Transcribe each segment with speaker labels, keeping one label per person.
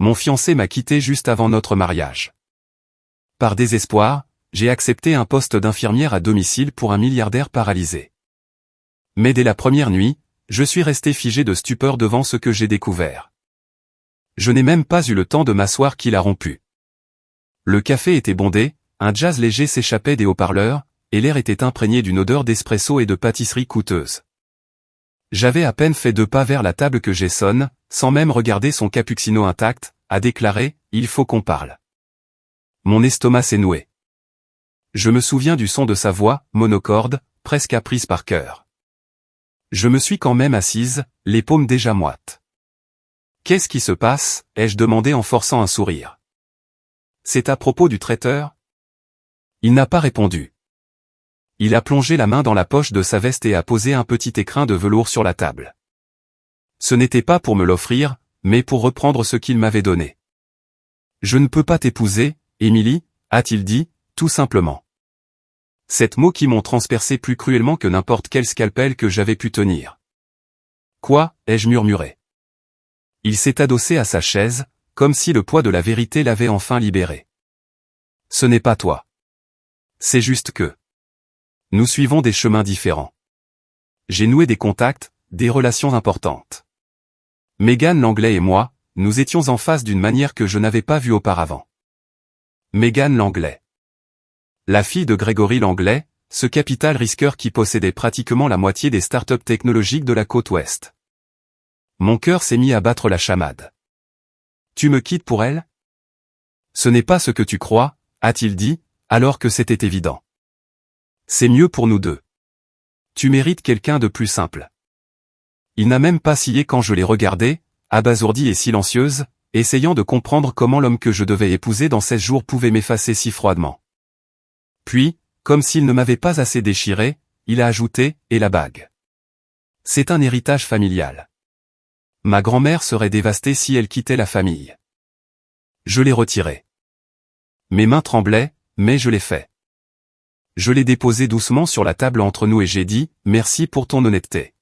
Speaker 1: Mon fiancé m'a quitté juste avant notre mariage. Par désespoir, j'ai accepté un poste d'infirmière à domicile pour un milliardaire paralysé. Mais dès la première nuit, je suis resté figé de stupeur devant ce que j'ai découvert. Je n'ai même pas eu le temps de m'asseoir qu'il a rompu. Le café était bondé, un jazz léger s'échappait des haut-parleurs, et l'air était imprégné d'une odeur d'espresso et de pâtisserie coûteuse. J'avais à peine fait 2 pas vers la table que Jason, sans même regarder son cappuccino intact, a déclaré « Il faut qu'on parle ». Mon estomac s'est noué. Je me souviens du son de sa voix, monocorde, presque apprise par cœur. Je me suis quand même assise, les paumes déjà moites. « Qu'est-ce qui se passe ?» ai-je demandé en forçant un sourire. « C'est à propos du traiteur ?» Il n'a pas répondu. Il a plongé la main dans la poche de sa veste et a posé un petit écrin de velours sur la table. Ce n'était pas pour me l'offrir, mais pour reprendre ce qu'il m'avait donné. « Je ne peux pas t'épouser, Émilie, a-t-il dit, tout simplement. 7 mots qui m'ont transpercé plus cruellement que n'importe quel scalpel que j'avais pu tenir. « Quoi ?» ai-je murmuré. Il s'est adossé à sa chaise, comme si le poids de la vérité l'avait enfin libéré. « Ce n'est pas toi. C'est juste que nous suivons des chemins différents. J'ai noué des contacts, des relations importantes. Megan Langlais et moi, nous étions en face d'une manière que je n'avais pas vue auparavant. Megan Langlais. La fille de Gregory Langlais, ce capital risqueur qui possédait pratiquement la moitié des startups technologiques de la côte ouest. Mon cœur s'est mis à battre la chamade. Tu me quittes pour elle ? Ce n'est pas ce que tu crois, a-t-il dit, alors que c'était évident. C'est mieux pour nous deux. Tu mérites quelqu'un de plus simple. Il n'a même pas scié quand je l'ai regardée, abasourdie et silencieuse, essayant de comprendre comment l'homme que je devais épouser dans 16 jours pouvait m'effacer si froidement. Puis, comme s'il ne m'avait pas assez déchiré, il a ajouté « et la bague ». C'est un héritage familial. Ma grand-mère serait dévastée si elle quittait la famille. Je l'ai retiré. Mes mains tremblaient, mais je l'ai fait. Je l'ai déposé doucement sur la table entre nous et j'ai dit « Merci pour ton honnêteté ».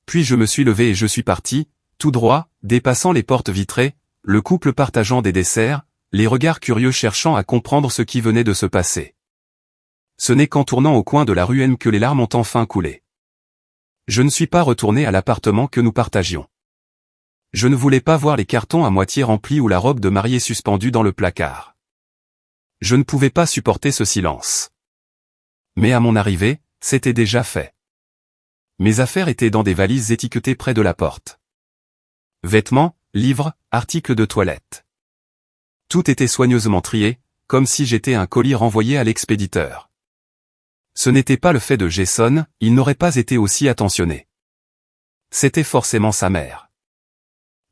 Speaker 1: Puis je me suis levé et je suis parti, tout droit, dépassant les portes vitrées, le couple partageant des desserts, les regards curieux cherchant à comprendre ce qui venait de se passer. Ce n'est qu'en tournant au coin de la rue M que les larmes ont enfin coulé. Je ne suis pas retourné à l'appartement que nous partagions. Je ne voulais pas voir les cartons à moitié remplis ou la robe de mariée suspendue dans le placard. Je ne pouvais pas supporter ce silence. Mais à mon arrivée, c'était déjà fait. Mes affaires étaient dans des valises étiquetées près de la porte. Vêtements, livres, articles de toilette. Tout était soigneusement trié, comme si j'étais un colis renvoyé à l'expéditeur. Ce n'était pas le fait de Jason, il n'aurait pas été aussi attentionné. C'était forcément sa mère.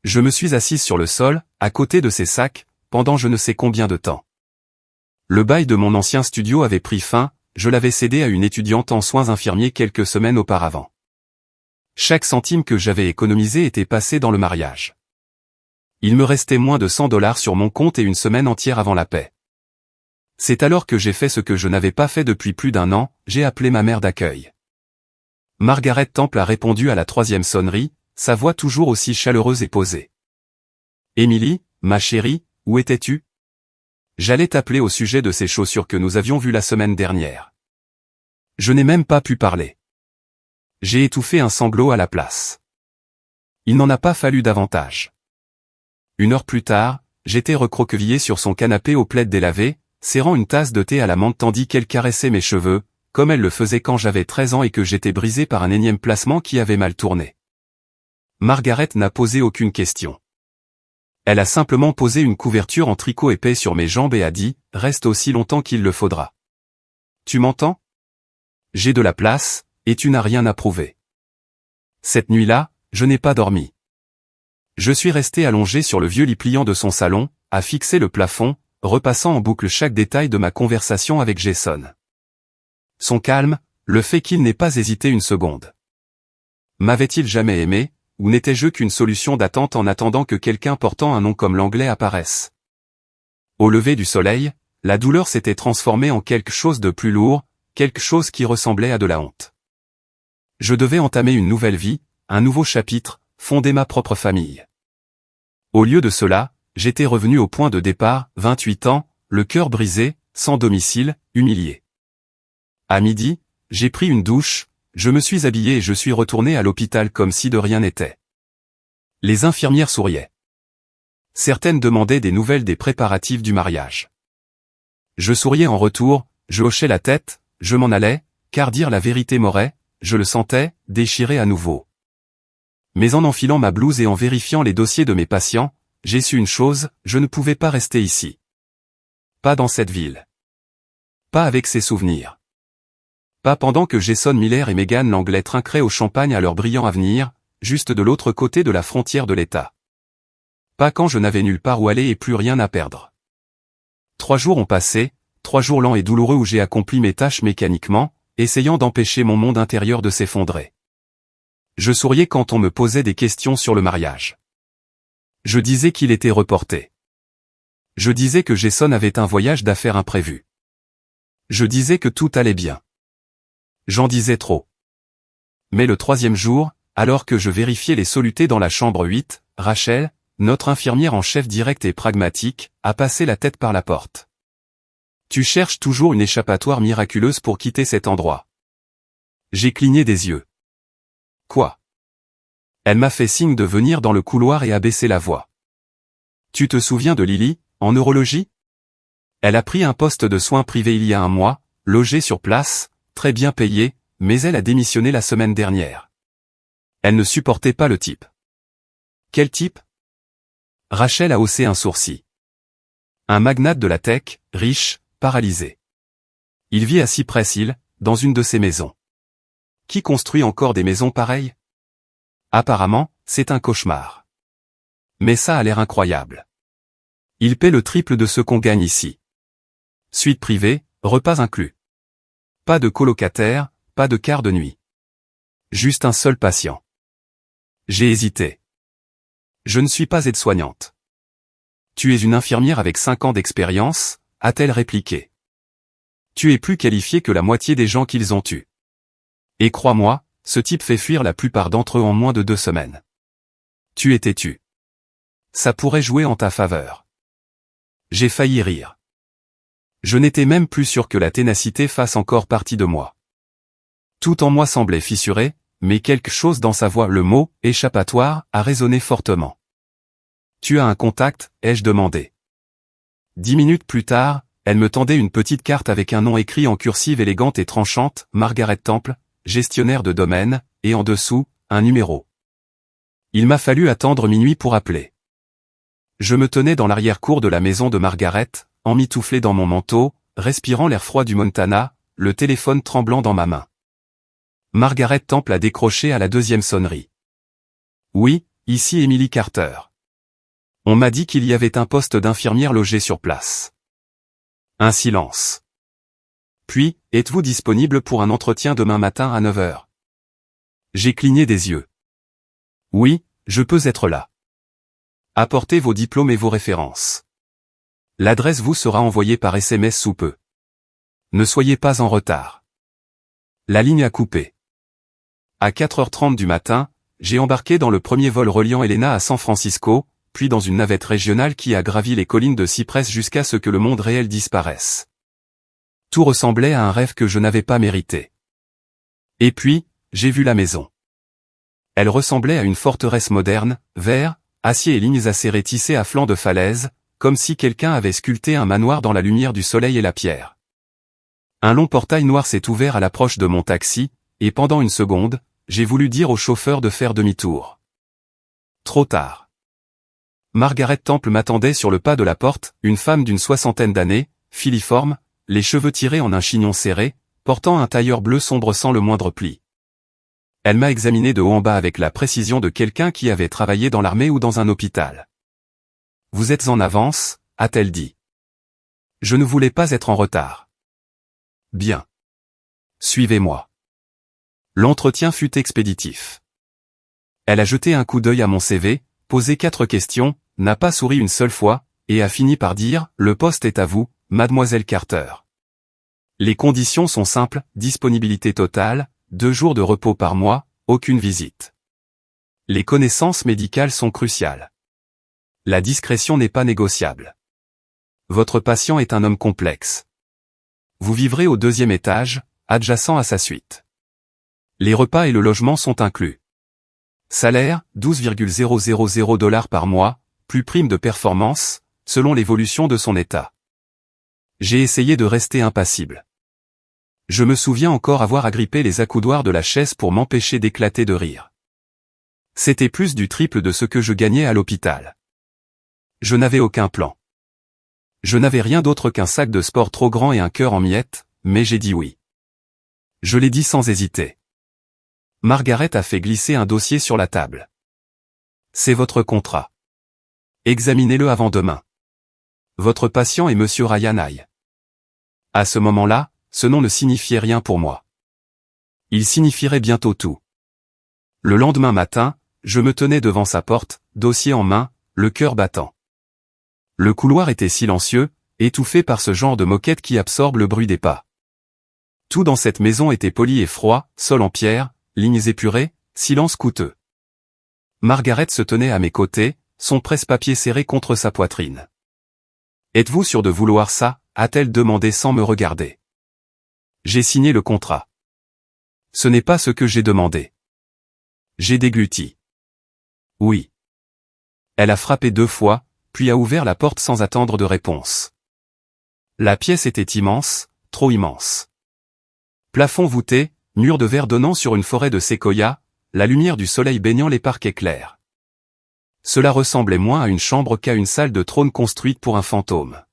Speaker 1: Je me suis assise sur le sol, à côté de ses sacs, pendant je ne sais combien de temps. Le bail de mon ancien studio avait pris fin, je l'avais cédé à une étudiante en soins infirmiers quelques semaines auparavant. Chaque centime que j'avais économisé était passé dans le mariage. Il me restait moins de $100 sur mon compte et une semaine entière avant la paix. C'est alors que j'ai fait ce que je n'avais pas fait depuis plus d'1 an, j'ai appelé ma mère d'accueil. Margaret Temple a répondu à la 3e sonnerie, sa voix toujours aussi chaleureuse et posée. « Émilie, ma chérie, où étais-tu ? J'allais t'appeler au sujet de ces chaussures que nous avions vues la semaine dernière. » Je n'ai même pas pu parler. J'ai étouffé un sanglot à la place. Il n'en a pas fallu davantage. 1 heure plus tard, j'étais recroquevillé sur son canapé au plaid délavé, serrant une tasse de thé à la menthe tandis qu'elle caressait mes cheveux, comme elle le faisait quand j'avais 13 ans et que j'étais brisé par un énième placement qui avait mal tourné. Margaret n'a posé aucune question. Elle a simplement posé une couverture en tricot épais sur mes jambes et a dit « Reste aussi longtemps qu'il le faudra. » Tu m'entends ? J'ai de la place, et tu n'as rien à prouver. Cette nuit-là, je n'ai pas dormi. Je suis resté allongé sur le vieux lit pliant de son salon, à fixer le plafond, repassant en boucle chaque détail de ma conversation avec Jason. Son calme, le fait qu'il n'ait pas hésité une seconde. M'avait-il jamais aimé, ou n'étais-je qu'une solution d'attente en attendant que quelqu'un portant un nom comme Langlais apparaisse ? Au lever du soleil, la douleur s'était transformée en quelque chose de plus lourd, quelque chose qui ressemblait à de la honte. Je devais entamer une nouvelle vie, un nouveau chapitre, fonder ma propre famille. Au lieu de cela, j'étais revenu au point de départ, 28 ans, le cœur brisé, sans domicile, humilié. À midi, j'ai pris une douche, je me suis habillé et je suis retourné à l'hôpital comme si de rien n'était. Les infirmières souriaient. Certaines demandaient des nouvelles des préparatifs du mariage. Je souriais en retour, je hochais la tête, je m'en allais, car dire la vérité m'aurait, je le sentais, déchiré à nouveau. Mais en enfilant ma blouse et en vérifiant les dossiers de mes patients, j'ai su une chose, je ne pouvais pas rester ici. Pas dans cette ville. Pas avec ces souvenirs. Pas pendant que Jason Miller et Meghan Langley trinqueraient au champagne à leur brillant avenir, juste de l'autre côté de la frontière de l'État. Pas quand je n'avais nulle part où aller et plus rien à perdre. 3 jours ont passé, 3 jours lents et douloureux où j'ai accompli mes tâches mécaniquement, essayant d'empêcher mon monde intérieur de s'effondrer. Je souriais quand on me posait des questions sur le mariage. Je disais qu'il était reporté. Je disais que Jason avait un voyage d'affaires imprévu. Je disais que tout allait bien. J'en disais trop. Mais le 3e jour, alors que je vérifiais les solutés dans la chambre 8, Rachel, notre infirmière en chef directe et pragmatique, a passé la tête par la porte. Tu cherches toujours une échappatoire miraculeuse pour quitter cet endroit. J'ai cligné des yeux. Quoi? Elle m'a fait signe de venir dans le couloir et a baissé la voix. Tu te souviens de Lily, en neurologie? Elle a pris un poste de soins privés il y a un mois, logée sur place, très bien payée, mais elle a démissionné la semaine dernière. Elle ne supportait pas le type. Quel type? Rachel a haussé un sourcil. Un magnate de la tech, riche, paralysé. Il vit à Cypress Hill, dans une de ses maisons. Qui construit encore des maisons pareilles? Apparemment, c'est un cauchemar. Mais ça a l'air incroyable. Il paie le triple de ce qu'on gagne ici. Suite privée, repas inclus. Pas de colocataire, pas de quart de nuit. Juste un seul patient. J'ai hésité. Je ne suis pas aide-soignante. Tu es une infirmière avec 5 ans d'expérience, a-t-elle répliqué. Tu es plus qualifiée que la moitié des gens qu'ils ont eus. Et crois-moi, ce type fait fuir la plupart d'entre eux en moins de 2 semaines. Tu es têtu. Ça pourrait jouer en ta faveur. J'ai failli rire. Je n'étais même plus sûr que la ténacité fasse encore partie de moi. Tout en moi semblait fissuré, mais quelque chose dans sa voix, le mot « échappatoire » a résonné fortement. Tu as un contact, ai-je demandé. 10 minutes plus tard, elle me tendait une petite carte avec un nom écrit en cursive élégante et tranchante, Margaret Temple, gestionnaire de domaine, et en dessous, un numéro. Il m'a fallu attendre minuit pour appeler. Je me tenais dans l'arrière-cour de la maison de Margaret, emmitouflé dans mon manteau, respirant l'air froid du Montana, le téléphone tremblant dans ma main. Margaret Temple a décroché à la 2e sonnerie. Oui, ici Emily Carter. On m'a dit qu'il y avait un poste d'infirmière logé sur place. Un silence. Puis, êtes-vous disponible pour un entretien demain matin à 9 h? J'ai cligné des yeux. Oui, je peux être là. Apportez vos diplômes et vos références. L'adresse vous sera envoyée par SMS sous peu. Ne soyez pas en retard. La ligne a coupé. À 4h30 du matin, j'ai embarqué dans le premier vol reliant Helena à San Francisco, puis dans une navette régionale qui a gravi les collines de Cypress jusqu'à ce que le monde réel disparaisse. Tout ressemblait à un rêve que je n'avais pas mérité. Et puis, j'ai vu la maison. Elle ressemblait à une forteresse moderne, verre, acier et lignes acérées tissées à flanc de falaise, comme si quelqu'un avait sculpté un manoir dans la lumière du soleil et la pierre. Un long portail noir s'est ouvert à l'approche de mon taxi, et pendant une seconde, j'ai voulu dire au chauffeur de faire demi-tour. Trop tard. Margaret Temple m'attendait sur le pas de la porte, une femme d'une 60aine d'années, filiforme, les cheveux tirés en un chignon serré, portant un tailleur bleu sombre sans le moindre pli. Elle m'a examiné de haut en bas avec la précision de quelqu'un qui avait travaillé dans l'armée ou dans un hôpital. « Vous êtes en avance » a-t-elle dit. Je ne voulais pas être en retard. Bien. Suivez-moi. L'entretien fut expéditif. Elle a jeté un coup d'œil à mon CV, posé 4 questions, n'a pas souri une seule fois, et a fini par dire « Le poste est à vous, mademoiselle Carter. Les conditions sont simples, disponibilité totale, 2 jours de repos par mois, aucune visite. Les connaissances médicales sont cruciales. La discrétion n'est pas négociable. Votre patient est un homme complexe. Vous vivrez au 2e étage, adjacent à sa suite. Les repas et le logement sont inclus. Salaire, 12,000 $ par mois, plus prime de performance, selon l'évolution de son état. J'ai essayé de rester impassible. Je me souviens encore avoir agrippé les accoudoirs de la chaise pour m'empêcher d'éclater de rire. C'était plus du triple de ce que je gagnais à l'hôpital. Je n'avais aucun plan. Je n'avais rien d'autre qu'un sac de sport trop grand et un cœur en miettes, mais j'ai dit oui. Je l'ai dit sans hésiter. Margaret a fait glisser un dossier sur la table. C'est votre contrat. Examinez-le avant demain. Votre patient est Monsieur Ryan Hay. À ce moment-là, ce nom ne signifiait rien pour moi. Il signifierait bientôt tout. Le lendemain matin, je me tenais devant sa porte, dossier en main, le cœur battant. Le couloir était silencieux, étouffé par ce genre de moquette qui absorbe le bruit des pas. Tout dans cette maison était poli et froid, sol en pierre, lignes épurées, silence coûteux. Margaret se tenait à mes côtés, son presse-papier serré contre sa poitrine. « Êtes-vous sûr de vouloir ça ?» a-t-elle demandé sans me regarder. J'ai signé le contrat. Ce n'est pas ce que j'ai demandé. J'ai dégluti. Oui. Elle a frappé 2 fois, puis a ouvert la porte sans attendre de réponse. La pièce était immense, trop immense. Plafond voûté, mur de verre donnant sur une forêt de séquoias, la lumière du soleil baignant les parquets clairs. Cela ressemblait moins à une chambre qu'à une salle de trône construite pour un fantôme.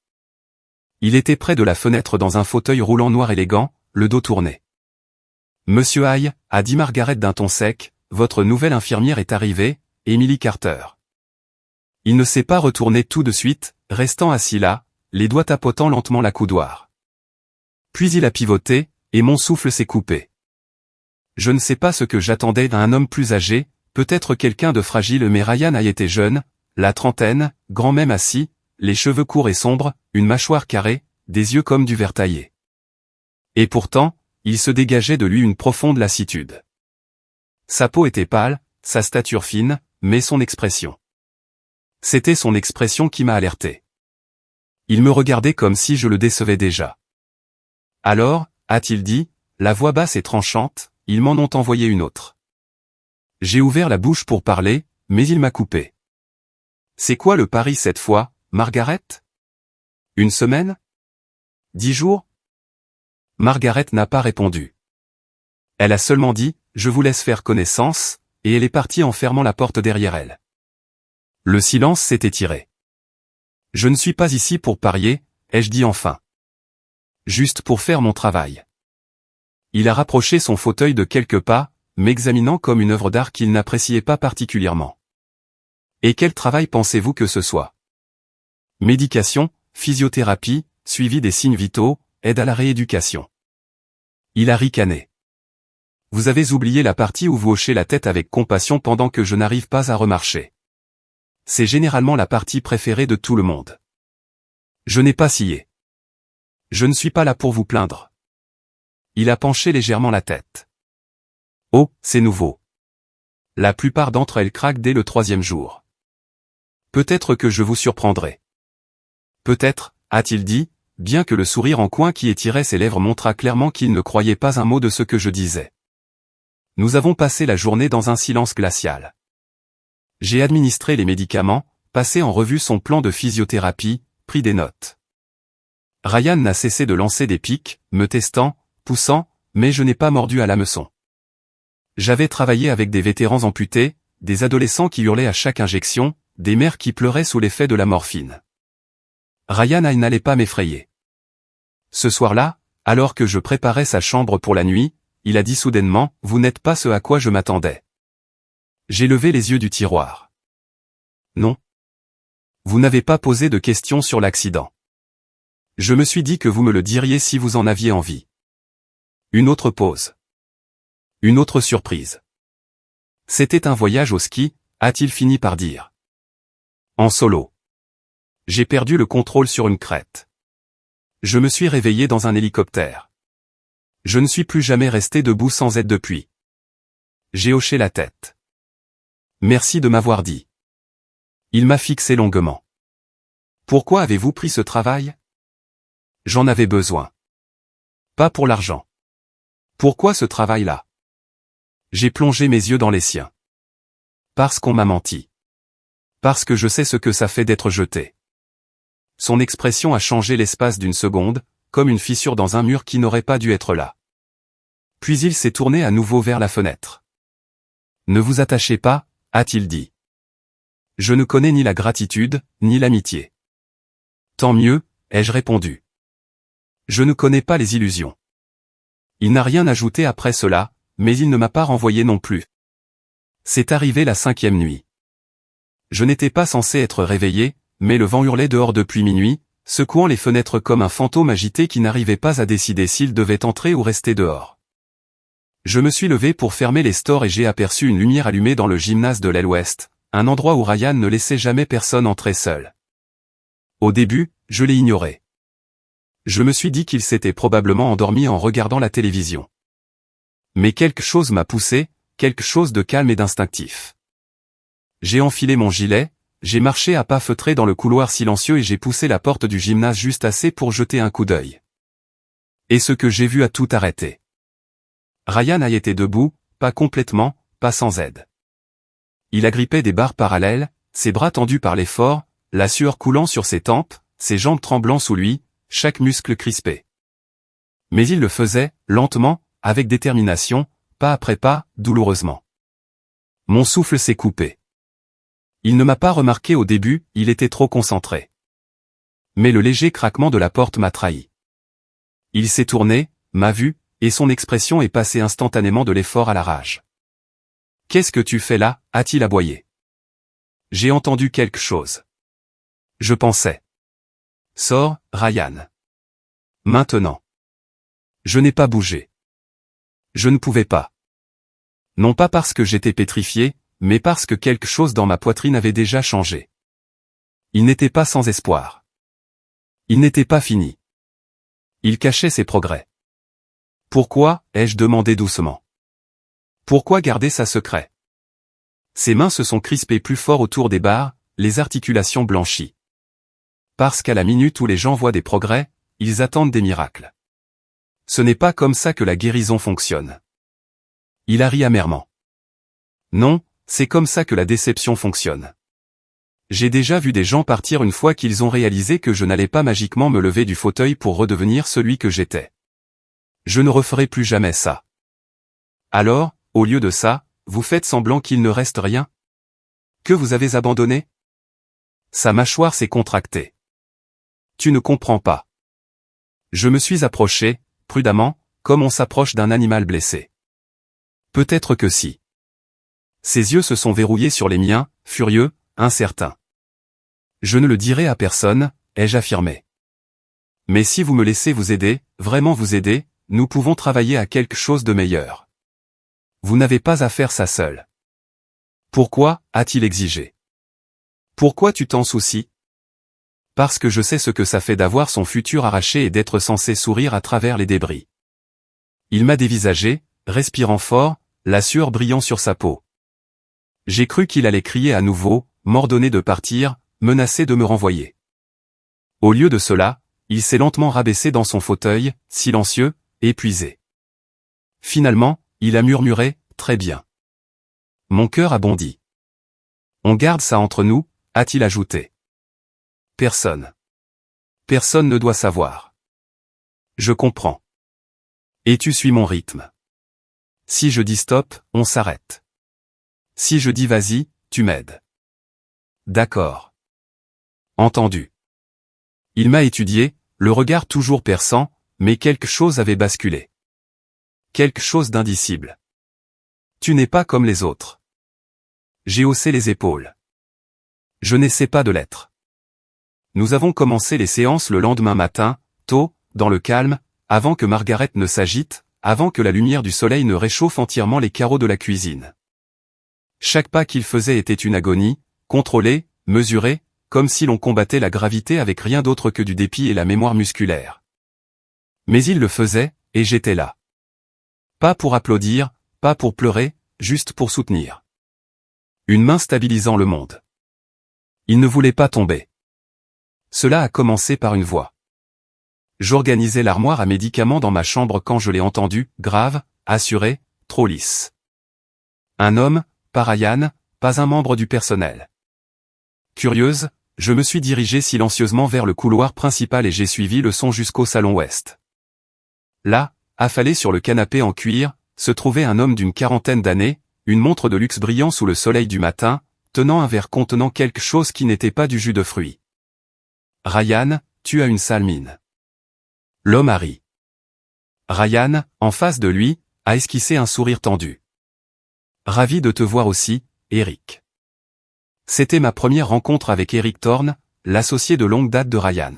Speaker 1: Il était près de la fenêtre dans un fauteuil roulant noir élégant, le dos tourné. « Monsieur Hay », a dit Margaret d'un ton sec, « votre nouvelle infirmière est arrivée, Emily Carter. » Il ne s'est pas retourné tout de suite, restant assis là, les doigts tapotant lentement l'accoudoir. Puis il a pivoté, et mon souffle s'est coupé. Je ne sais pas ce que j'attendais d'un homme plus âgé, peut-être quelqu'un de fragile, mais Ryan Hay était jeune, la trentaine, grand même assis, les cheveux courts et sombres, une mâchoire carrée, des yeux comme du verre taillé. Et pourtant, il se dégageait de lui une profonde lassitude. Sa peau était pâle, sa stature fine, mais son expression. C'était son expression qui m'a alerté. Il me regardait comme si je le décevais déjà. Alors, a-t-il dit, la voix basse et tranchante, ils m'en ont envoyé une autre. J'ai ouvert la bouche pour parler, mais il m'a coupé. C'est quoi le pari cette fois, Margaret? 1 semaine? 10 jours? Margaret n'a pas répondu. Elle a seulement dit, je vous laisse faire connaissance, et elle est partie en fermant la porte derrière elle. Le silence s'est étiré. Je ne suis pas ici pour parier, ai-je dit enfin. Juste pour faire mon travail. Il a rapproché son fauteuil de quelques pas, m'examinant comme une œuvre d'art qu'il n'appréciait pas particulièrement. Et quel travail pensez-vous que ce soit? Médication, physiothérapie, suivi des signes vitaux, aide à la rééducation. Il a ricané. Vous avez oublié la partie où vous hochez la tête avec compassion pendant que je n'arrive pas à remarcher. C'est généralement la partie préférée de tout le monde. Je n'ai pas scié. Je ne suis pas là pour vous plaindre. Il a penché légèrement la tête. Oh, c'est nouveau. La plupart d'entre elles craquent dès le 3e jour. Peut-être que je vous surprendrai. Peut-être, a-t-il dit, bien que le sourire en coin qui étirait ses lèvres montra clairement qu'il ne croyait pas un mot de ce que je disais. Nous avons passé la journée dans un silence glacial. J'ai administré les médicaments, passé en revue son plan de physiothérapie, pris des notes. Ryan n'a cessé de lancer des pics, me testant, poussant, mais je n'ai pas mordu à l'hameçon. J'avais travaillé avec des vétérans amputés, des adolescents qui hurlaient à chaque injection, des mères qui pleuraient sous l'effet de la morphine. Ryan Hay n'allait pas m'effrayer. Ce soir-là, alors que je préparais sa chambre pour la nuit, il a dit soudainement, « Vous n'êtes pas ce à quoi je m'attendais. » J'ai levé les yeux du tiroir. Non. Vous n'avez pas posé de questions sur l'accident. Je me suis dit que vous me le diriez si vous en aviez envie. Une autre pause. Une autre surprise. C'était un voyage au ski, a-t-il fini par dire. En solo. J'ai perdu le contrôle sur une crête. Je me suis réveillé dans un hélicoptère. Je ne suis plus jamais resté debout sans aide depuis. J'ai hoché la tête. Merci de m'avoir dit. Il m'a fixé longuement. Pourquoi avez-vous pris ce travail? J'en avais besoin. Pas pour l'argent. Pourquoi ce travail-là? J'ai plongé mes yeux dans les siens. Parce qu'on m'a menti. Parce que je sais ce que ça fait d'être jeté. Son expression a changé l'espace d'une seconde, comme une fissure dans un mur qui n'aurait pas dû être là. Puis il s'est tourné à nouveau vers la fenêtre. Ne vous attachez pas, a-t-il dit. Je ne connais ni la gratitude, ni l'amitié. Tant mieux, ai-je répondu. Je ne connais pas les illusions. Il n'a rien ajouté après cela, mais il ne m'a pas renvoyé non plus. C'est arrivé la 5e nuit. Je n'étais pas censé être réveillé, mais le vent hurlait dehors depuis minuit, secouant les fenêtres comme un fantôme agité qui n'arrivait pas à décider s'il devait entrer ou rester dehors. Je me suis levé pour fermer les stores et j'ai aperçu une lumière allumée dans le gymnase de l'aile ouest, un endroit où Ryan ne laissait jamais personne entrer seul. Au début, je l'ai ignoré. Je me suis dit qu'il s'était probablement endormi en regardant la télévision. Mais quelque chose m'a poussé, quelque chose de calme et d'instinctif. J'ai enfilé mon gilet, j'ai marché à pas feutrés dans le couloir silencieux et j'ai poussé la porte du gymnase juste assez pour jeter un coup d'œil. Et ce que j'ai vu a tout arrêté. Ryan a été debout, pas complètement, pas sans aide. Il agrippait des barres parallèles, ses bras tendus par l'effort, la sueur coulant sur ses tempes, ses jambes tremblant sous lui, chaque muscle crispé. Mais il le faisait, lentement, avec détermination, pas après pas, douloureusement. Mon souffle s'est coupé. Il ne m'a pas remarqué au début, il était trop concentré. Mais le léger craquement de la porte m'a trahi. Il s'est tourné, m'a vu, et son expression est passée instantanément de l'effort à la rage. « Qu'est-ce que tu fais là » a-t-il aboyé. J'ai entendu quelque chose. Je pensais. Sors, Ryan. Maintenant. Je n'ai pas bougé. Je ne pouvais pas. Non pas parce que j'étais pétrifié, mais parce que quelque chose dans ma poitrine avait déjà changé. Il n'était pas sans espoir. Il n'était pas fini. Il cachait ses progrès. Pourquoi, ai-je demandé doucement. Pourquoi garder ça secret? Ses mains se sont crispées plus fort autour des barres, les articulations blanchies. Parce qu'à la minute où les gens voient des progrès, ils attendent des miracles. Ce n'est pas comme ça que la guérison fonctionne. Il a ri amèrement. Non, c'est comme ça que la déception fonctionne. J'ai déjà vu des gens partir une fois qu'ils ont réalisé que je n'allais pas magiquement me lever du fauteuil pour redevenir celui que j'étais. Je ne referai plus jamais ça. Alors, au lieu de ça, vous faites semblant qu'il ne reste rien? Que vous avez abandonné? Sa mâchoire s'est contractée. Tu ne comprends pas. Je me suis approché, prudemment, comme on s'approche d'un animal blessé. Peut-être que si. Ses yeux se sont verrouillés sur les miens, furieux, incertains. Je ne le dirai à personne, ai-je affirmé. Mais si vous me laissez vous aider, vraiment vous aider, nous pouvons travailler à quelque chose de meilleur. Vous n'avez pas à faire ça seul. Pourquoi, a-t-il exigé. Pourquoi tu t'en soucies? Parce que je sais ce que ça fait d'avoir son futur arraché et d'être censé sourire à travers les débris. Il m'a dévisagé, respirant fort, la sueur brillant sur sa peau. J'ai cru qu'il allait crier à nouveau, m'ordonner de partir, menacer de me renvoyer. Au lieu de cela, il s'est lentement rabaissé dans son fauteuil, silencieux, épuisé. Finalement, il a murmuré, « Très bien. » Mon cœur a bondi. On garde ça entre nous, a-t-il ajouté. Personne. Personne ne doit savoir. Je comprends. Et tu suis mon rythme. Si je dis stop, on s'arrête. Si je dis vas-y, tu m'aides. D'accord. Entendu. Il m'a étudié, le regard toujours perçant, mais quelque chose avait basculé. Quelque chose d'indicible. Tu n'es pas comme les autres. J'ai haussé les épaules. Je n'essaie pas de l'être. Nous avons commencé les séances le lendemain matin, tôt, dans le calme, avant que Margaret ne s'agite, avant que la lumière du soleil ne réchauffe entièrement les carreaux de la cuisine. Chaque pas qu'il faisait était une agonie, contrôlée, mesurée, comme si l'on combattait la gravité avec rien d'autre que du dépit et la mémoire musculaire. Mais il le faisait, et j'étais là. Pas pour applaudir, pas pour pleurer, juste pour soutenir. Une main stabilisant le monde. Il ne voulait pas tomber. Cela a commencé par une voix. J'organisais l'armoire à médicaments dans ma chambre quand je l'ai entendu, grave, assuré, trop lisse. Un homme, pas Ryan, pas un membre du personnel. Curieuse, je me suis dirigé silencieusement vers le couloir principal et j'ai suivi le son jusqu'au salon ouest. Là, affalé sur le canapé en cuir, se trouvait un homme d'une quarantaine d'années, une montre de luxe brillant sous le soleil du matin, tenant un verre contenant quelque chose qui n'était pas du jus de fruits. « Ryan, tu as une sale mine. » L'homme a ri. Ryan, en face de lui, a esquissé un sourire tendu. « Ravi de te voir aussi, Eric. » C'était ma première rencontre avec Eric Thorne, l'associé de longue date de Ryan.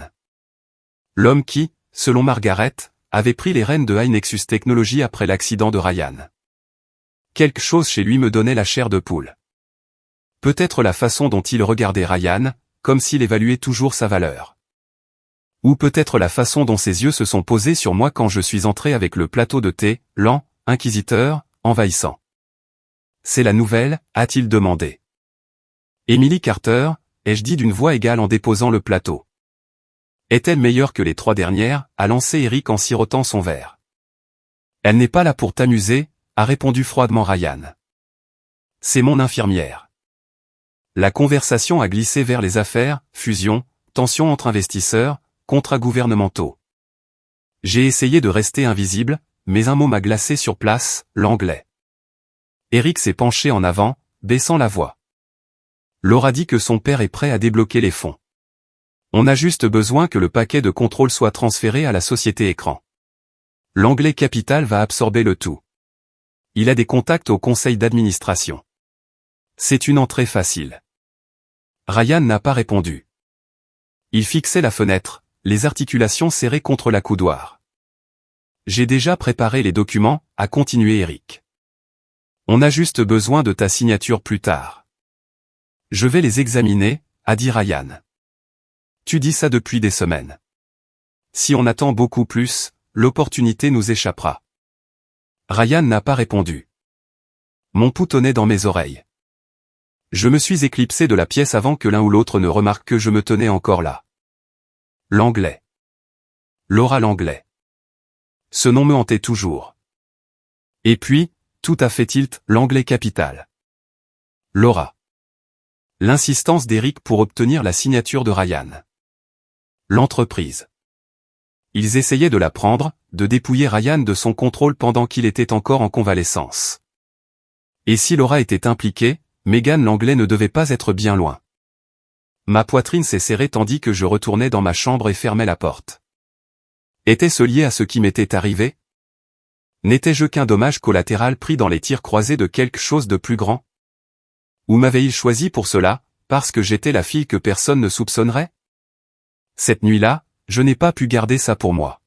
Speaker 1: L'homme qui, selon Margaret, avait pris les rênes de High Nexus Technology après l'accident de Ryan. Quelque chose chez lui me donnait la chair de poule. Peut-être la façon dont il regardait Ryan, comme s'il évaluait toujours sa valeur. Ou peut-être la façon dont ses yeux se sont posés sur moi quand je suis entré avec le plateau de thé, lent, inquisiteur, envahissant. « C'est la nouvelle ?» a-t-il demandé. Emily Carter, ai-je dit d'une voix égale en déposant le plateau. Est-elle meilleure que les 3 dernières, a lancé Eric en sirotant son verre. Elle n'est pas là pour t'amuser, a répondu froidement Ryan. C'est mon infirmière. La conversation a glissé vers les affaires, fusion, tensions entre investisseurs, contrats gouvernementaux. J'ai essayé de rester invisible, mais un mot m'a glacé sur place, l'anglais. Eric s'est penché en avant, baissant la voix. Laura dit que son père est prêt à débloquer les fonds. On a juste besoin que le paquet de contrôle soit transféré à la société écran. L'anglais capital va absorber le tout. Il a des contacts au conseil d'administration. C'est une entrée facile. Ryan n'a pas répondu. Il fixait la fenêtre, les articulations serrées contre la coudoir. J'ai déjà préparé les documents, a continué Eric. On a juste besoin de ta signature plus tard. Je vais les examiner, a dit Ryan. Tu dis ça depuis des semaines. Si on attend beaucoup plus, l'opportunité nous échappera. Ryan n'a pas répondu. Mon pouls tonnait dans mes oreilles. Je me suis éclipsé de la pièce avant que l'un ou l'autre ne remarque que je me tenais encore là. L'anglais. Laura l'anglais. Ce nom me hantait toujours. Et puis, tout à fait tilt, l'anglais capital. Laura. L'insistance d'Eric pour obtenir la signature de Ryan. L'entreprise. Ils essayaient de la prendre, de dépouiller Ryan de son contrôle pendant qu'il était encore en convalescence. Et si Laura était impliquée, Megan l'anglais ne devait pas être bien loin. Ma poitrine s'est serrée tandis que je retournais dans ma chambre et fermais la porte. Était-ce lié à ce qui m'était arrivé? N'étais-je qu'un dommage collatéral pris dans les tirs croisés de quelque chose de plus grand? Ou m'avait-il choisi pour cela, parce que j'étais la fille que personne ne soupçonnerait? Cette nuit-là, je n'ai pas pu garder ça pour moi.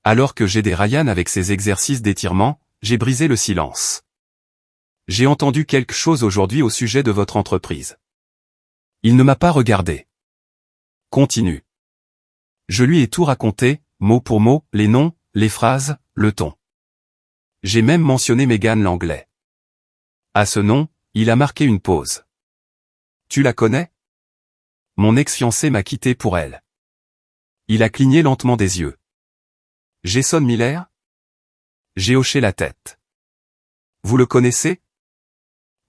Speaker 1: Alors que j'aidais Ryan avec ses exercices d'étirement, j'ai brisé le silence. J'ai entendu quelque chose aujourd'hui au sujet de votre entreprise. Il ne m'a pas regardé. Continue. Je lui ai tout raconté, mot pour mot, les noms, les phrases, le ton. J'ai même mentionné Megan l'anglais. À ce nom, il a marqué une pause. Tu la connais? Mon ex-fiancé m'a quitté pour elle. Il a cligné lentement des yeux. Jason Miller? J'ai hoché la tête. Vous le connaissez?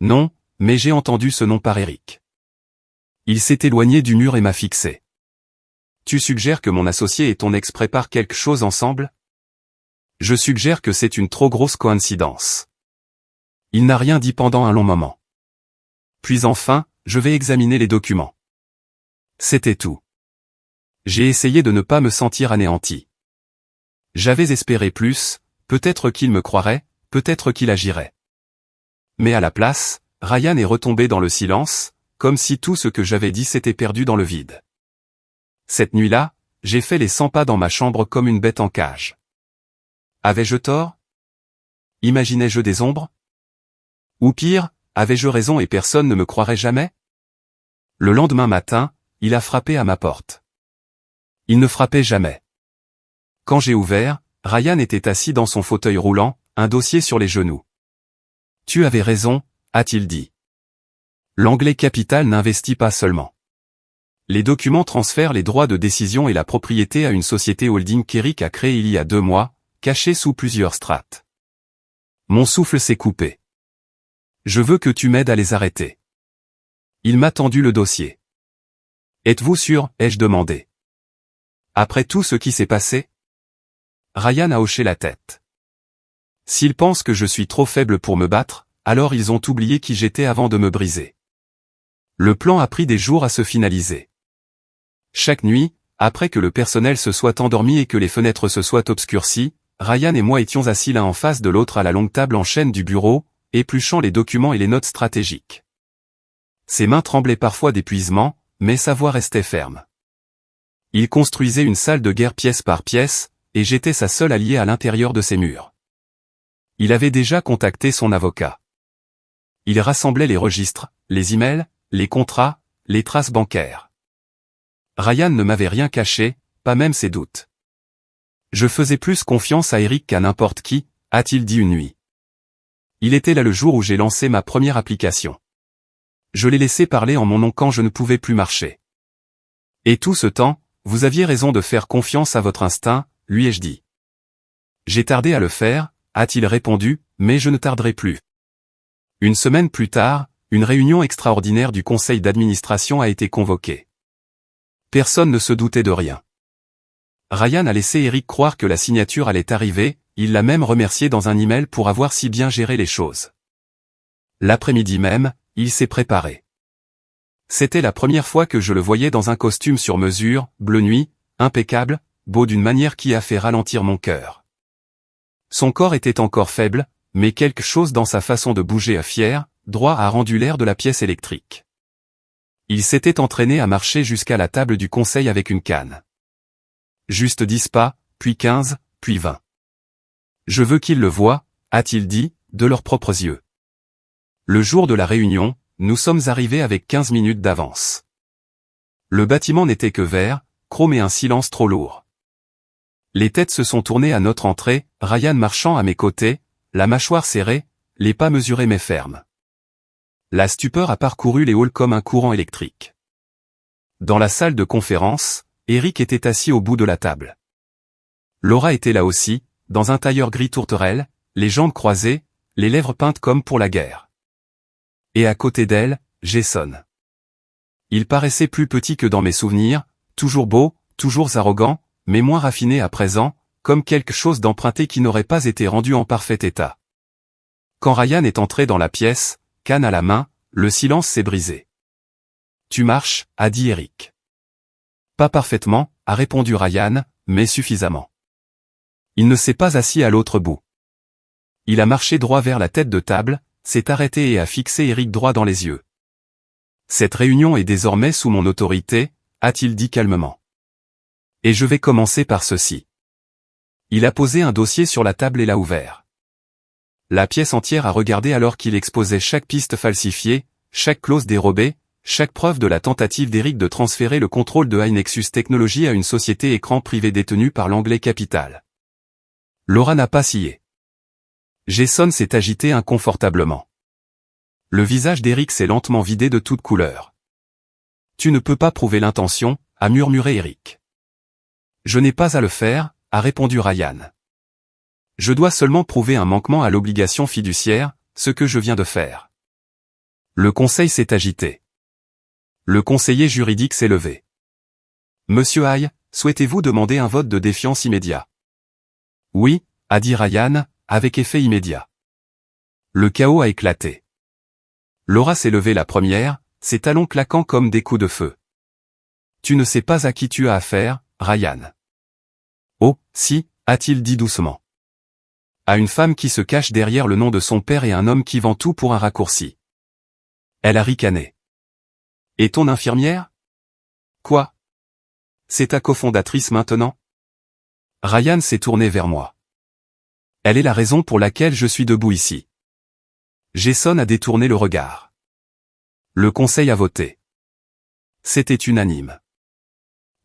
Speaker 1: Non, mais j'ai entendu ce nom par Eric. Il s'est éloigné du mur et m'a fixé. Tu suggères que mon associé et ton ex préparent quelque chose ensemble? Je suggère que c'est une trop grosse coïncidence. Il n'a rien dit pendant un long moment. Puis enfin, je vais examiner les documents. C'était tout. J'ai essayé de ne pas me sentir anéanti. J'avais espéré plus, peut-être qu'il me croirait, peut-être qu'il agirait. Mais à la place, Ryan est retombé dans le silence, comme si tout ce que j'avais dit s'était perdu dans le vide. Cette nuit-là, j'ai fait les 100 pas dans ma chambre comme une bête en cage. Avais-je tort? Imaginais-je des ombres? Ou pire, avais-je raison et personne ne me croirait jamais? Le lendemain matin, il a frappé à ma porte. Il ne frappait jamais. Quand j'ai ouvert, Ryan était assis dans son fauteuil roulant, un dossier sur les genoux. Tu avais raison, a-t-il dit. L'Anglais Capital n'investit pas seulement. Les documents transfèrent les droits de décision et la propriété à une société holding qu'Eric a créée il y a 2 mois, cachée sous plusieurs strates. Mon souffle s'est coupé. Je veux que tu m'aides à les arrêter. Il m'a tendu le dossier. Êtes-vous sûr, ai-je demandé. Après tout ce qui s'est passé? Ryan a hoché la tête. S'ils pensent que je suis trop faible pour me battre, alors ils ont oublié qui j'étais avant de me briser. Le plan a pris des jours à se finaliser. Chaque nuit, après que le personnel se soit endormi et que les fenêtres se soient obscurcies, Ryan et moi étions assis l'un en face de l'autre à la longue table en chêne du bureau, épluchant les documents et les notes stratégiques. Ses mains tremblaient parfois d'épuisement, mais sa voix restait ferme. Il construisait une salle de guerre pièce par pièce, et j'étais sa seule alliée à l'intérieur de ses murs. Il avait déjà contacté son avocat. Il rassemblait les registres, les emails, les contrats, les traces bancaires. Ryan ne m'avait rien caché, pas même ses doutes. Je faisais plus confiance à Eric qu'à n'importe qui, a-t-il dit une nuit. Il était là le jour où j'ai lancé ma première application. Je l'ai laissé parler en mon nom quand je ne pouvais plus marcher. Et tout ce temps, vous aviez raison de faire confiance à votre instinct, lui ai-je dit. J'ai tardé à le faire, a-t-il répondu, mais je ne tarderai plus. Une semaine plus tard, une réunion extraordinaire du conseil d'administration a été convoquée. Personne ne se doutait de rien. Ryan a laissé Eric croire que la signature allait arriver, il l'a même remercié dans un email pour avoir si bien géré les choses. L'après-midi même, il s'est préparé. C'était la première fois que je le voyais dans un costume sur mesure, bleu nuit, impeccable, beau d'une manière qui a fait ralentir mon cœur. Son corps était encore faible, mais quelque chose dans sa façon de bouger fier, droit a rendu l'air de la pièce électrique. Il s'était entraîné à marcher jusqu'à la table du conseil avec une canne. Juste 10 pas, puis 15, puis 20. Je veux qu'ils le voient, a-t-il dit, de leurs propres yeux. Le jour de la réunion, nous sommes arrivés avec 15 minutes d'avance. Le bâtiment n'était que vert, chrome et un silence trop lourd. Les têtes se sont tournées à notre entrée, Ryan marchant à mes côtés, la mâchoire serrée, les pas mesurés mais fermes. La stupeur a parcouru les halls comme un courant électrique. Dans la salle de conférence, Eric était assis au bout de la table. Laura était là aussi, dans un tailleur gris tourterelle, les jambes croisées, les lèvres peintes comme pour la guerre. Et à côté d'elle, Jason. Il paraissait plus petit que dans mes souvenirs, toujours beau, toujours arrogant, mais moins raffiné à présent, comme quelque chose d'emprunté qui n'aurait pas été rendu en parfait état. Quand Ryan est entré dans la pièce, canne à la main, le silence s'est brisé. Tu marches, a dit Eric. Pas parfaitement, a répondu Ryan, mais suffisamment. Il ne s'est pas assis à l'autre bout. Il a marché droit vers la tête de table, s'est arrêté et a fixé Eric droit dans les yeux. Cette réunion est désormais sous mon autorité, a-t-il dit calmement. Et je vais commencer par ceci. Il a posé un dossier sur la table et l'a ouvert. La pièce entière a regardé alors qu'il exposait chaque piste falsifiée, chaque clause dérobée, chaque preuve de la tentative d'Eric de transférer le contrôle de iNexus Technologies à une société écran privée détenue par l'Anglais Capital. Laura n'a pas scié. Jason s'est agité inconfortablement. Le visage d'Eric s'est lentement vidé de toute couleur. Tu ne peux pas prouver l'intention, a murmuré Eric. Je n'ai pas à le faire, a répondu Ryan. Je dois seulement prouver un manquement à l'obligation fiduciaire, ce que je viens de faire. Le conseil s'est agité. Le conseiller juridique s'est levé. Monsieur Hay, souhaitez-vous demander un vote de défiance immédiat? Oui, a dit Ryan, avec effet immédiat. Le chaos a éclaté. Laura s'est levée la première, ses talons claquant comme des coups de feu. Tu ne sais pas à qui tu as affaire, Ryan. Oh, si, a-t-il dit doucement. À une femme qui se cache derrière le nom de son père et un homme qui vend tout pour un raccourci. Elle a ricané. Et ton infirmière? Quoi? C'est ta cofondatrice maintenant? Ryan s'est tourné vers moi. Elle est la raison pour laquelle je suis debout ici. Jason a détourné le regard. Le conseil a voté. C'était unanime.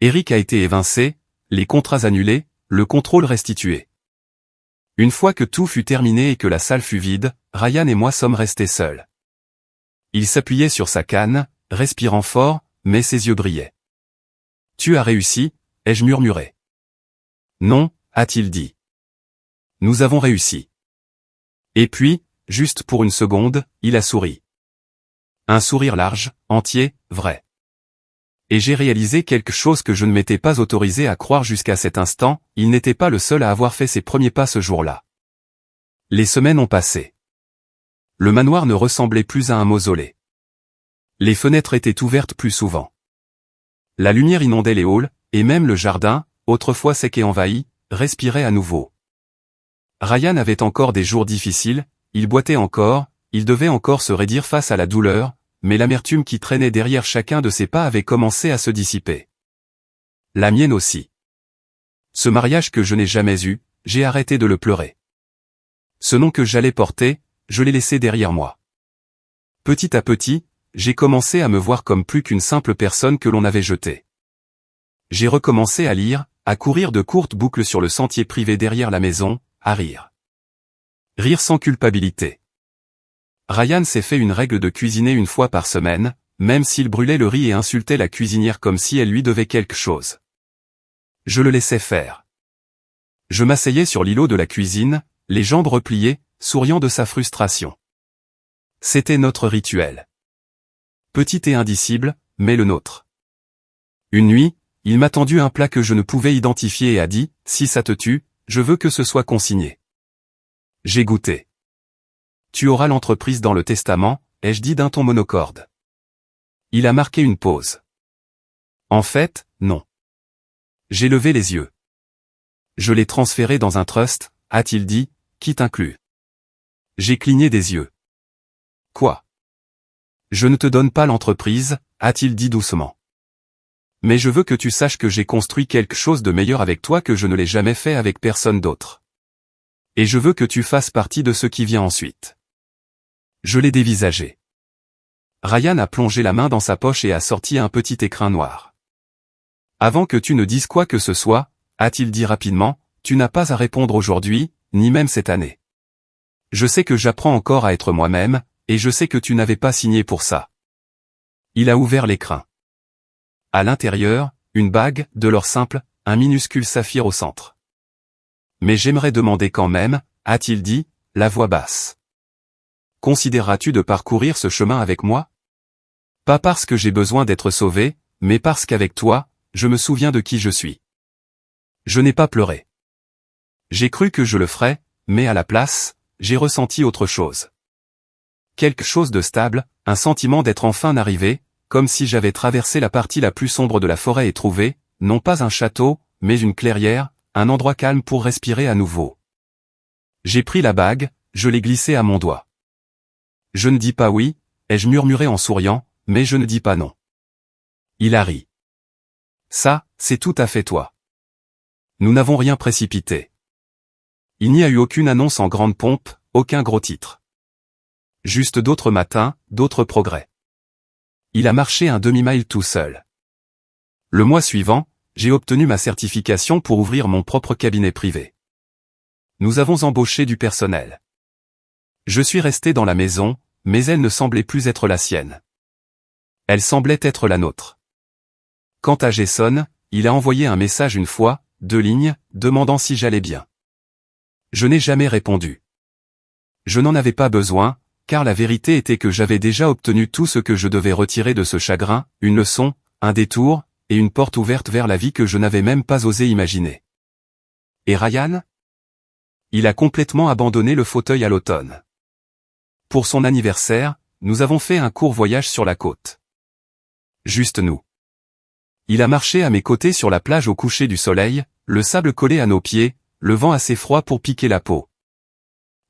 Speaker 1: Eric a été évincé, les contrats annulés, le contrôle restitué. Une fois que tout fut terminé et que la salle fut vide, Ryan et moi sommes restés seuls. Il s'appuyait sur sa canne, respirant fort, mais ses yeux brillaient. Tu as réussi, ai-je murmuré. Non, a-t-il dit. Nous avons réussi. Et puis, juste pour une seconde, il a souri. Un sourire large, entier, vrai. Et j'ai réalisé quelque chose que je ne m'étais pas autorisé à croire jusqu'à cet instant, il n'était pas le seul à avoir fait ses premiers pas ce jour-là. Les semaines ont passé. Le manoir ne ressemblait plus à un mausolée. Les fenêtres étaient ouvertes plus souvent. La lumière inondait les halls, et même le jardin, autrefois sec et envahi, respirait à nouveau. Ryan avait encore des jours difficiles, il boitait encore, il devait encore se raidir face à la douleur, mais l'amertume qui traînait derrière chacun de ses pas avait commencé à se dissiper. La mienne aussi. Ce mariage que je n'ai jamais eu, j'ai arrêté de le pleurer. Ce nom que j'allais porter, je l'ai laissé derrière moi. Petit à petit, j'ai commencé à me voir comme plus qu'une simple personne que l'on avait jetée. J'ai recommencé à lire, à courir de courtes boucles sur le sentier privé derrière la maison, à rire. Rire sans culpabilité. Ryan s'est fait une règle de cuisiner une fois par semaine, même s'il brûlait le riz et insultait la cuisinière comme si elle lui devait quelque chose. Je le laissais faire. Je m'asseyais sur l'îlot de la cuisine, les jambes repliées, souriant de sa frustration. C'était notre rituel. Petit et indicible, mais le nôtre. Une nuit, il m'a tendu un plat que je ne pouvais identifier et a dit, « Si ça te tue, je veux que ce soit consigné. » J'ai goûté. « Tu auras l'entreprise dans le testament, ai-je dit d'un ton monocorde. » Il a marqué une pause. « En fait, non. » J'ai levé les yeux. « Je l'ai transféré dans un trust, a-t-il dit, qui t'inclut. » J'ai cligné des yeux. « Quoi ? » « Je ne te donne pas l'entreprise, a-t-il dit doucement. Mais je veux que tu saches que j'ai construit quelque chose de meilleur avec toi que je ne l'ai jamais fait avec personne d'autre. Et je veux que tu fasses partie de ce qui vient ensuite. Je l'ai dévisagé. Ryan a plongé la main dans sa poche et a sorti un petit écrin noir. Avant que tu ne dises quoi que ce soit, a-t-il dit rapidement, tu n'as pas à répondre aujourd'hui, ni même cette année. Je sais que j'apprends encore à être moi-même, et je sais que tu n'avais pas signé pour ça. Il a ouvert l'écrin. À l'intérieur, une bague, de l'or simple, un minuscule saphir au centre. Mais j'aimerais demander quand même, a-t-il dit, la voix basse. Considéreras-tu de parcourir ce chemin avec moi? Pas parce que j'ai besoin d'être sauvé, mais parce qu'avec toi, je me souviens de qui je suis. Je n'ai pas pleuré. J'ai cru que je le ferais, mais à la place, j'ai ressenti autre chose. Quelque chose de stable, un sentiment d'être enfin arrivé, comme si j'avais traversé la partie la plus sombre de la forêt et trouvé, non pas un château, mais une clairière, un endroit calme pour respirer à nouveau. J'ai pris la bague, je l'ai glissée à mon doigt. Je ne dis pas oui, ai-je murmuré en souriant, mais je ne dis pas non. Il a ri. Ça, c'est tout à fait toi. Nous n'avons rien précipité. Il n'y a eu aucune annonce en grande pompe, aucun gros titre. Juste d'autres matins, d'autres progrès. Il a marché un demi-mile tout seul. Le mois suivant, j'ai obtenu ma certification pour ouvrir mon propre cabinet privé. Nous avons embauché du personnel. Je suis resté dans la maison, mais elle ne semblait plus être la sienne. Elle semblait être la nôtre. Quant à Jason, il a envoyé un message une fois, 2 lignes, demandant si j'allais bien. Je n'ai jamais répondu. Je n'en avais pas besoin, car la vérité était que j'avais déjà obtenu tout ce que je devais retirer de ce chagrin, une leçon, un détour, et une porte ouverte vers la vie que je n'avais même pas osé imaginer. Et Ryan? Il a complètement abandonné le fauteuil à l'automne. Pour son anniversaire, nous avons fait un court voyage sur la côte. Juste nous. Il a marché à mes côtés sur la plage au coucher du soleil, le sable collé à nos pieds, le vent assez froid pour piquer la peau.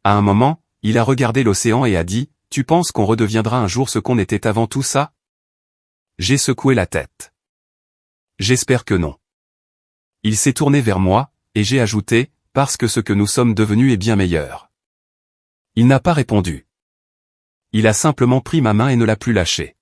Speaker 1: À un moment, il a regardé l'océan et a dit, « Tu penses qu'on redeviendra un jour ce qu'on était avant tout ça ?» J'ai secoué la tête. J'espère que non. Il s'est tourné vers moi, et j'ai ajouté, « Parce que ce que nous sommes devenus est bien meilleur. » Il n'a pas répondu. Il a simplement pris ma main et ne l'a plus lâchée.